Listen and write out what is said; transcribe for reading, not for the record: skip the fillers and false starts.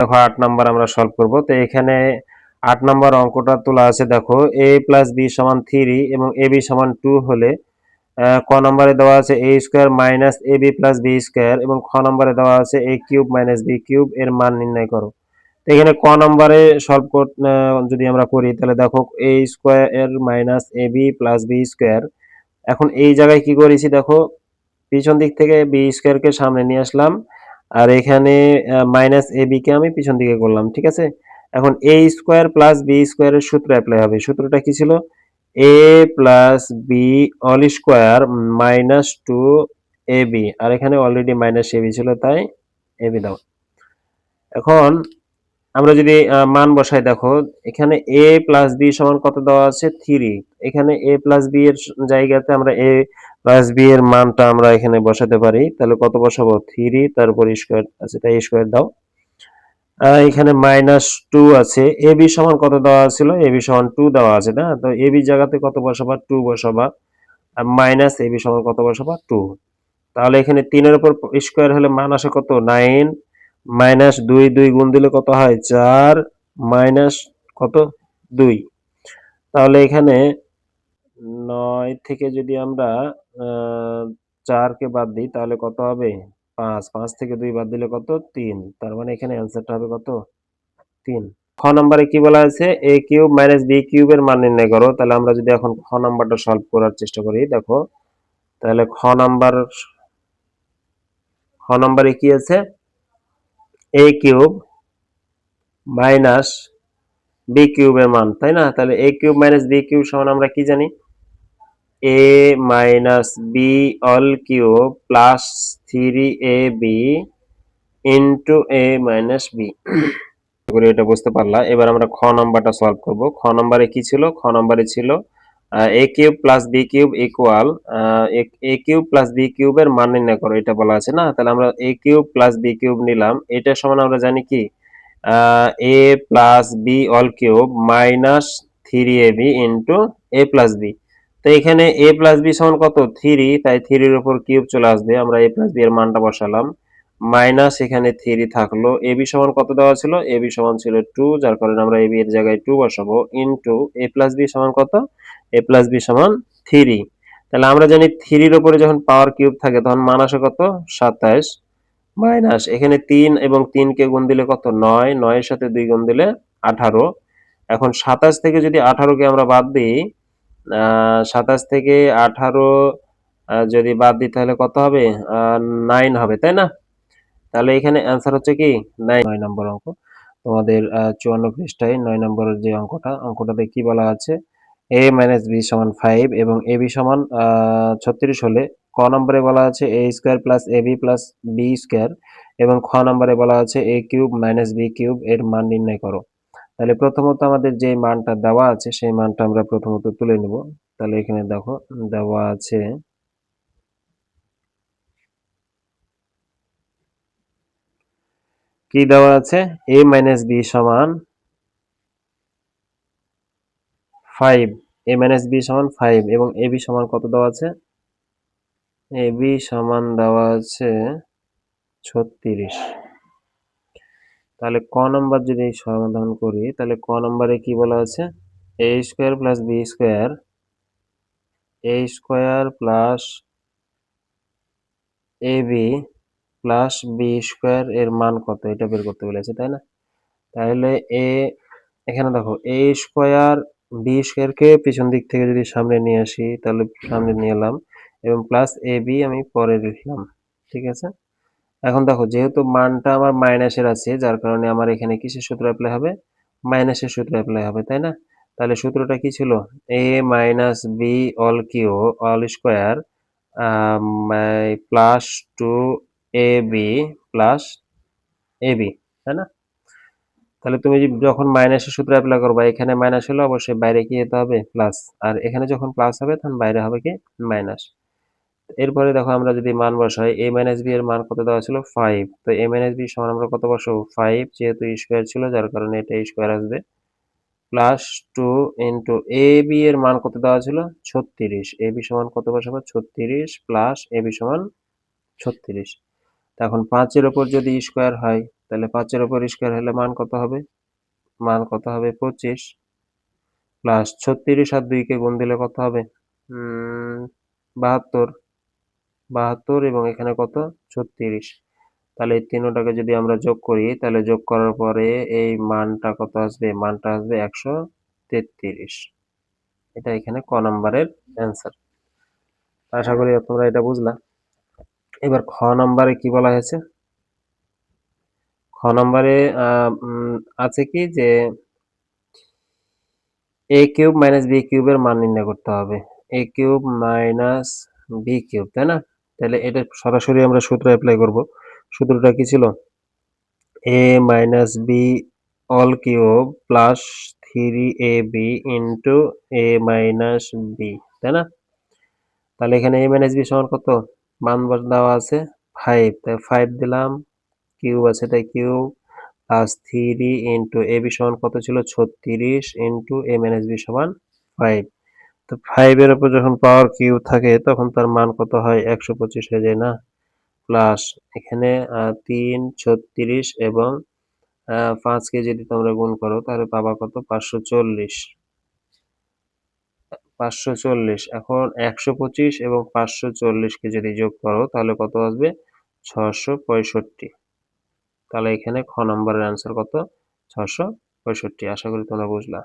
দেখো 8 নাম্বার আমরা সলভ করব। তো এখানে 8 নাম্বার অঙ্কটা তোলা আছে, দেখো a প্লাস b সমান 3 এবং ab সমান 2 হলে ক নম্বরে দেওয়া আছে a square minus ab plus b square এবং খ নম্বরে দেওয়া আছে a cube minus b cube এর মান নির্ণয় করো। তো এখানে ক নম্বরে সলভ যদি আমরা করি তাহলে দেখো a square minus ab plus b square. এখন এই জায়গায় কি করেছি দেখো, পিছন দিক থেকে বি স্কয়ারকে সামনে নিয়ে আসলাম আর এখানে মাইনাস এ বি কে আমি পিছন দিকে করলাম, ঠিক আছে। এখন এ স্কয়ার প্লাস বি স্কয়ারের সূত্র অ্যাপ্লাই হবে। সূত্রটা কি ছিল? A plus B whole square minus two A B, আর এখানে অলরেডি মাইনাস এ বি ছিল তাই এ বি দাও। এখন আমরা যদি মান বসাই, দেখো এখানে a প্লাস বি সমান কত দেওয়া আছে? 3। এখানে a প্লাস বি এর জায়গাতে আমরা a প্লাস বি এর মানটা আমরা এখানে বসাতে পারি। তাহলে কত বসাবো? 3 তারপর স্কয়ার আছে তাই স্কয়ার দাও। এখানে মাইনাস 2 আছে। a b সমান কত দেওয়া ছিল? a b সমান 2 দেওয়া আছে না, তো a b জায়গাতে কত বসাবা? 2 বসাবা। আর মাইনাস a b সমান কত বসাবা? 2। তাহলে এখানে 3 এর উপর স্কয়ার হলে মান আসে কত? 9 মাইনাস 2 2 গুণ দিলে কত হয়? 4 মাইনাস কত? 2। তাহলে এখানে 9 থেকে যদি আমরা 4 কে বাদ দিই তাহলে কত হবে? 5। 5 থেকে 2 বাদ দিলে কত? 3। তার মানে এখানে অ্যান্সারটা হবে কত? 3। খ নম্বরে কি বলা আছে? a কিউব মাইনাস b কিউবের মান নির্ণয় করো। তাহলে আমরা যদি এখন খ নাম্বারটা সলভ করার চেষ্টা করি, দেখো তাহলে খ নাম্বারে কি আছে? a কিউব মাইনাস বি কিউবের মান, তাই না? তাহলে a cube minus B cube সমান আমরা কি জানি? a minus B all cube plus 3ab into a minus B. এটা বুঝতে পারলা। এবার আমরা খ নাম্বারটা সলভ করব। খ নাম্বারে কি ছিল? খ নাম্বারে ছিল a cube plus B cube equal a cube plus B কিউবের মান নির্ণয় করো, এটা বলা আছে না। তাহলে আমরা a cube plus B cube নিলাম। এটা সমান আমরা জানি কি? a plus B all cube minus 3ab into a plus B. তো এখানে a প্লাস বি সমান কত? 3, তাই 3 এর উপর কিউব চলে আসবে। আমরা a প্লাস বি এর মানটা বসালাম। মাইনাস এখানে 3 থাকলো। a b সমান কত দেওয়া ছিল? a b সমান ছিল 2, যার কারণে আমরা a b এর জায়গায় 2 বসাবো ইন্টু a প্লাস বি সমান কত? a প্লাস বি সমান 3। তাহলে আমরা জানি 3 এর উপরে যখন পাওয়ার কিউব থাকে তখন মান আসে কত? 27 মাইনাস এখানে 3 এবং 3 কে গুণ দিলে কত? 9। 9 এর সাথে 2 গুণ দিলে 18। এখন 27 থেকে যদি 18 কে আমরা বাদ দিই, 27 থেকে 18 যদি বাদ দিই তাহলে কত হবে? 9 হবে, তাই না? তাহলে এখানে অ্যান্সার হচ্ছে কি? 9 নম্বর অঙ্ক। তোমাদের 54 পৃষ্ঠায় 9 নম্বরের যে অঙ্কটাতে কি বলা আছে? a মাইনাস b সমান 5 এবং ab সমান 36 হলে ক নম্বরে বলা আছে a square plus ab plus b square এবং খ নম্বরে বলা আছে a cube minus b cube এর মান নির্ণয় করো। তাহলে প্রথমত আমাদের যে মানটা দেওয়া আছে সেই মানটা আমরা প্রথমত তুলে নেব। তাহলে এখানে দেখো দেওয়া আছে কি দেওয়া আছে? a মাইনাস b সমান 5, a মাইনাস b সমান 5 এবং ab সমান কত দেওয়া আছে? ab সমান দেওয়া আছে 36। তাহলে ক নম্বর যদি সমাধান করি তাহলে ক নম্বরে কি বলা আছে? a square plus b square, a square plus ab plus b square এর মান কত এটা বের করতে বলেছে, তাই না? তাহলে এখানে দেখো a স্কয়ার b স্কয়ারকে পিছন দিক থেকে যদি সামনে নিয়ে আসি তাহলে সামনে নিয়ে এলাম এবং প্লাস ab আমি পরে লিখলাম, ঠিক আছে। এখন দেখো যেহেতু মানটা আমার মাইনাসের আছে যার কারণে আমার এখানে কিসের সূত্র অ্যাপ্লাই হবে? মাইনাসের সূত্র অ্যাপ্লাই হবে, তাই না? তাহলে সূত্রটা কি ছিল? a minus B all cube all square plus 2ab plus ab, তাই না? তাহলে তুমি যখন মাইনাসের সূত্র অ্যাপ্লাই করবা এখানে মাইনাস হলে অবশ্যই বাইরে কি যেতে হবে? প্লাস। আর এখানে যখন প্লাস হবে তখন বাইরে হবে কি? মাইনাস। এরপরে দেখো আমরা যদি মান বসাই a মাইনাস b এর মান কত দেওয়া ছিল? 5। তো a মাইনাস b সমান আমরা কত বসাবো? 5, যেহেতু স্কয়ার ছিল যার কারণে এটা স্কয়ার আসবে প্লাস 2 ইন্টু a b এর মান কত দেওয়া ছিল? 36। a b সমান কত বসাবো? 36 প্লাস a b সমান 36। এখন 5 এর উপর যদি স্কয়ার হয় তাহলে 5 এর উপর স্কয়ার হলে মান কত হবে? মান কত হবে? 25 প্লাস 36 আর 2 কে গুণ দিলে কত হবে? 72 72 এবং এখানে কত? 36। তাহলে এই তিনটাকে যদি আমরা যোগ করি, তাহলে যোগ করার পরে এই মানটা কত আসবে? মানটা আসবে 133। এটা এখানে ক নাম্বারের অ্যান্সার। আশা করি তোমরা এটা বুঝলা। এবার খ নাম্বারে কি বলা হয়েছে? খ নাম্বারে আছে কি যে a কিউব মাইনাস b কিউবের মান নির্ণয় করতে হবে। a cube minus b cube, তাই না? তাহলে এটা সরাসরি আমরা সূত্র অ্যাপ্লাই করব। সূত্রটা কি ছিল? a minus b all cube plus 3ab into a minus b, তাই না? তাহলে এখানে a মাইনাস b সমান কত? মান দেওয়া আছে 5, তাই 5 দিলাম, কিউব আছে তাই কিউব, প্লাস 3 ইন্টু ab সমান কত ছিল? 36 ইন্টু a মাইনাস b সমান 5। তো 5 এর উপর যখন পাওয়ার কিউব থাকে তখন তার মান কত হয়? 125 হয়ে যায় না? প্লাস এখানে 3 36 এবং 5 কে যদি তোমরা গুণ করো তাহলে পাবা কত? 540। 540 এখন 125 এবং 540 কে যদি যোগ করো তাহলে কত আসবে? 665। তাহলে এখানে খ নম্বরের অ্যান্সার কত? 665। আশা করি তোমরা বুঝলা।